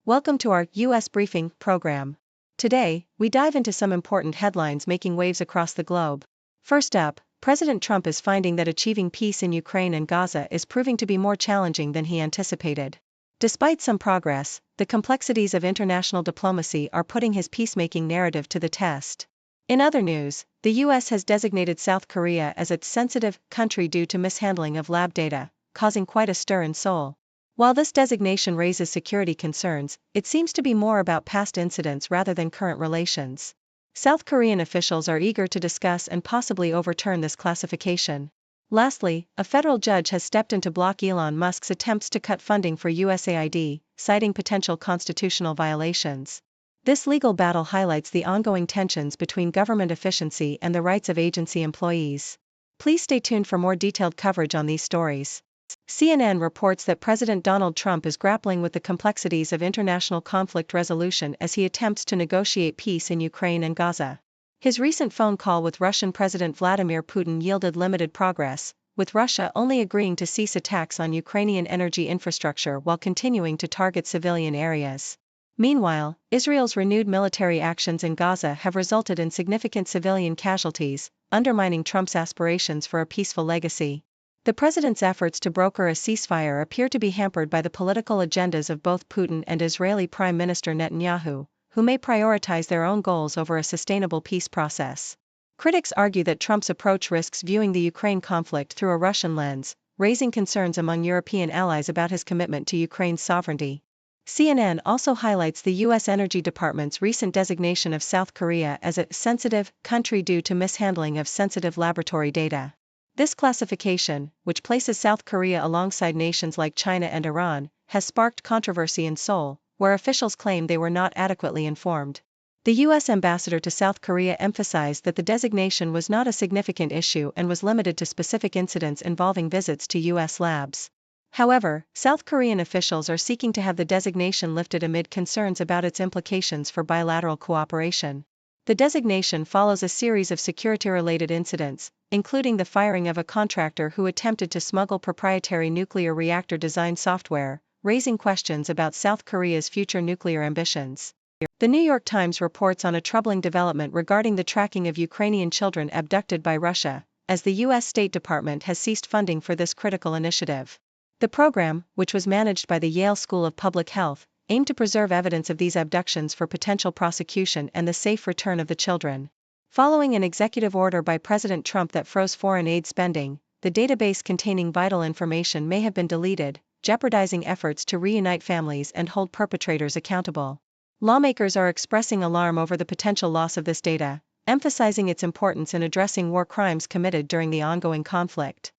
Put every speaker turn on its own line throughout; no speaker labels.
Welcome to our U.S. Briefing program. Today, we dive into some important headlines making waves across the globe. First up, President Trump is finding that achieving peace in Ukraine and Gaza is proving to be more challenging than he anticipated. Despite some progress, the complexities of international diplomacy are putting his peacemaking narrative to the test. In other news, the U.S. has designated South Korea as its sensitive country due to mishandling of lab data, causing quite a stir in Seoul. While this designation raises security concerns, it seems to be more about past incidents rather than current relations. South Korean officials are eager to discuss and possibly overturn this classification. Lastly, a federal judge has stepped in to block Elon Musk's attempts to cut funding for USAID, citing potential constitutional violations. This legal battle highlights the ongoing tensions between government efficiency and the rights of agency employees. Please stay tuned for more detailed coverage on these stories. CNN reports that President Donald Trump is grappling with the complexities of international conflict resolution as he attempts to negotiate peace in Ukraine and Gaza. His recent phone call with Russian President Vladimir Putin yielded limited progress, with Russia only agreeing to cease attacks on Ukrainian energy infrastructure while continuing to target civilian areas. Meanwhile, Israel's renewed military actions in Gaza have resulted in significant civilian casualties, undermining Trump's aspirations for a peaceful legacy. The president's efforts to broker a ceasefire appear to be hampered by the political agendas of both Putin and Israeli Prime Minister Netanyahu, who may prioritize their own goals over a sustainable peace process. Critics argue that Trump's approach risks viewing the Ukraine conflict through a Russian lens, raising concerns among European allies about his commitment to Ukraine's sovereignty. CNN also highlights the U.S. Energy Department's recent designation of South Korea as a sensitive country due to mishandling of sensitive laboratory data. This classification, which places South Korea alongside nations like China and Iran, has sparked controversy in Seoul, where officials claim they were not adequately informed. The U.S. ambassador to South Korea emphasized that the designation was not a significant issue and was limited to specific incidents involving visits to U.S. labs. However, South Korean officials are seeking to have the designation lifted amid concerns about its implications for bilateral cooperation. The designation follows a series of security-related incidents, including the firing of a contractor who attempted to smuggle proprietary nuclear reactor design software, raising questions about South Korea's future nuclear ambitions. The New York Times reports on a troubling development regarding the tracking of Ukrainian children abducted by Russia, as the U.S. State Department has ceased funding for this critical initiative. The program, which was managed by the Yale School of Public Health, aimed to preserve evidence of these abductions for potential prosecution and the safe return of the children. Following an executive order by President Trump that froze foreign aid spending, the database containing vital information may have been deleted, jeopardizing efforts to reunite families and hold perpetrators accountable. Lawmakers are expressing alarm over the potential loss of this data, emphasizing its importance in addressing war crimes committed during the ongoing conflict.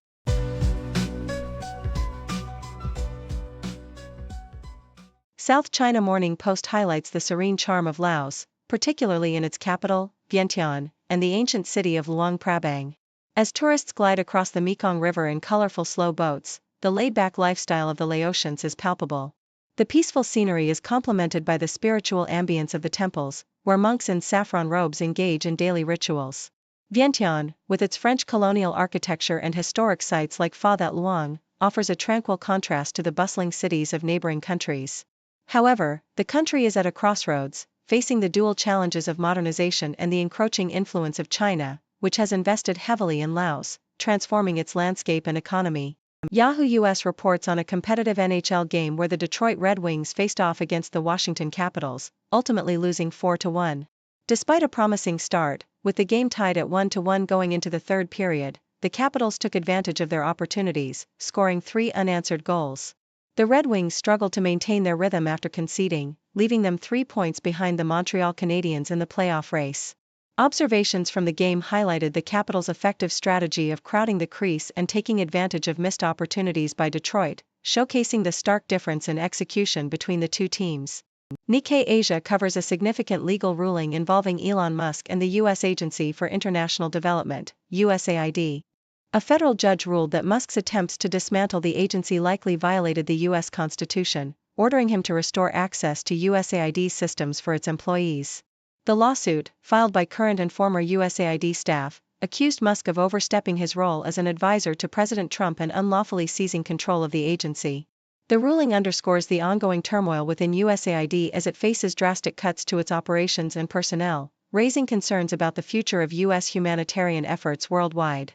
South China Morning Post highlights the serene charm of Laos, particularly in its capital, Vientiane, and the ancient city of Luang Prabang. As tourists glide across the Mekong River in colorful slow boats, the laid-back lifestyle of the Laotians is palpable. The peaceful scenery is complemented by the spiritual ambience of the temples, where monks in saffron robes engage in daily rituals. Vientiane, with its French colonial architecture and historic sites like Pha That Luang, offers a tranquil contrast to the bustling cities of neighboring countries. However, the country is at a crossroads, facing the dual challenges of modernization and the encroaching influence of China, which has invested heavily in Laos, transforming its landscape and economy. Yahoo US reports on a competitive NHL game where the Detroit Red Wings faced off against the Washington Capitals, ultimately losing 4-1. Despite a promising start, with the game tied at 1-1 going into the third period, the Capitals took advantage of their opportunities, scoring 3 unanswered goals. The Red Wings struggled to maintain their rhythm after conceding, leaving them 3 points behind the Montreal Canadiens in the playoff race. Observations from the game highlighted the Capitals' effective strategy of crowding the crease and taking advantage of missed opportunities by Detroit, showcasing the stark difference in execution between the two teams. Nikkei Asia covers a significant legal ruling involving Elon Musk and the U.S. Agency for International Development, USAID. A federal judge ruled that Musk's attempts to dismantle the agency likely violated the U.S. Constitution, ordering him to restore access to USAID systems for its employees. The lawsuit, filed by current and former USAID staff, accused Musk of overstepping his role as an advisor to President Trump and unlawfully seizing control of the agency. The ruling underscores the ongoing turmoil within USAID as it faces drastic cuts to its operations and personnel, raising concerns about the future of U.S. humanitarian efforts worldwide.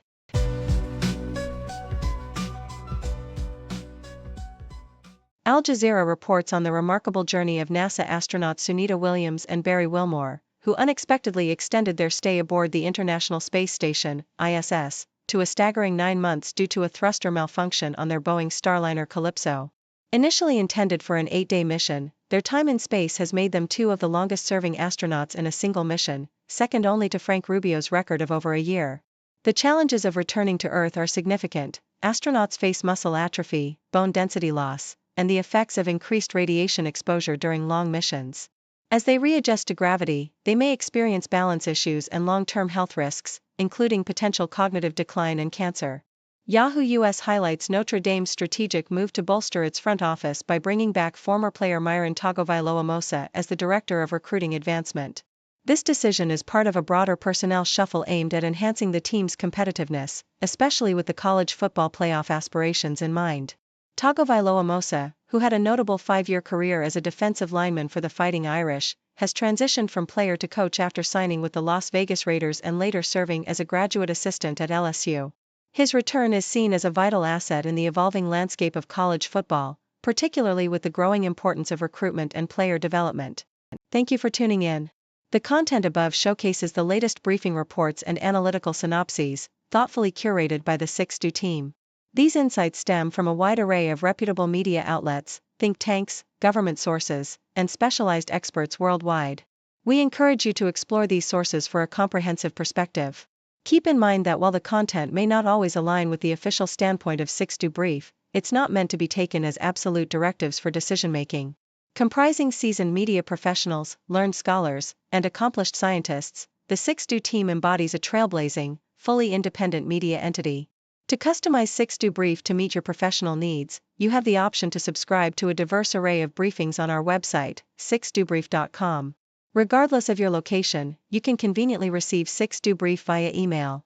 Al Jazeera reports on the remarkable journey of NASA astronauts Sunita Williams and Barry Wilmore, who unexpectedly extended their stay aboard the International Space Station, ISS, to a staggering 9 months due to a thruster malfunction on their Boeing Starliner Calypso. Initially intended for an 8-day mission, their time in space has made them two of the longest-serving astronauts in a single mission, second only to Frank Rubio's record of over a year. The challenges of returning to Earth are significant. Astronauts face muscle atrophy, bone density loss, and the effects of increased radiation exposure during long missions. As they readjust to gravity, they may experience balance issues and long-term health risks, including potential cognitive decline and cancer. Yahoo US highlights Notre Dame's strategic move to bolster its front office by bringing back former player Myron Tagovailoa-Amosa as the Director of Recruiting Advancement. This decision is part of a broader personnel shuffle aimed at enhancing the team's competitiveness, especially with the college football playoff aspirations in mind. Tagovailoa-Amosa, who had a notable 5-year career as a defensive lineman for the Fighting Irish, has transitioned from player to coach after signing with the Las Vegas Raiders and later serving as a graduate assistant at LSU. His return is seen as a vital asset in the evolving landscape of college football, particularly with the growing importance of recruitment and player development. Thank you for tuning in. The content above showcases the latest briefing reports and analytical synopses, thoughtfully curated by the 6Do team. These insights stem from a wide array of reputable media outlets, think tanks, government sources, and specialized experts worldwide. We encourage you to explore these sources for a comprehensive perspective. Keep in mind that while the content may not always align with the official standpoint of 6Do Brief, it's not meant to be taken as absolute directives for decision-making. Comprising seasoned media professionals, learned scholars, and accomplished scientists, the 6Do team embodies a trailblazing, fully independent media entity. To customize 6Do Brief to meet your professional needs, you have the option to subscribe to a diverse array of briefings on our website, 6dobrief.com. Regardless of your location, you can conveniently receive 6Do Brief via email.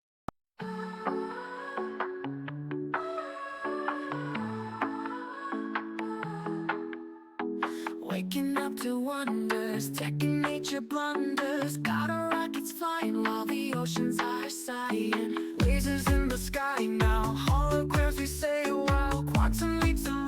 Waking up to wonders, checking nature blunders. Got our rockets flying while the oceans are sighing. Lasers in the sky now, holograms we say wow. Quantum leaps and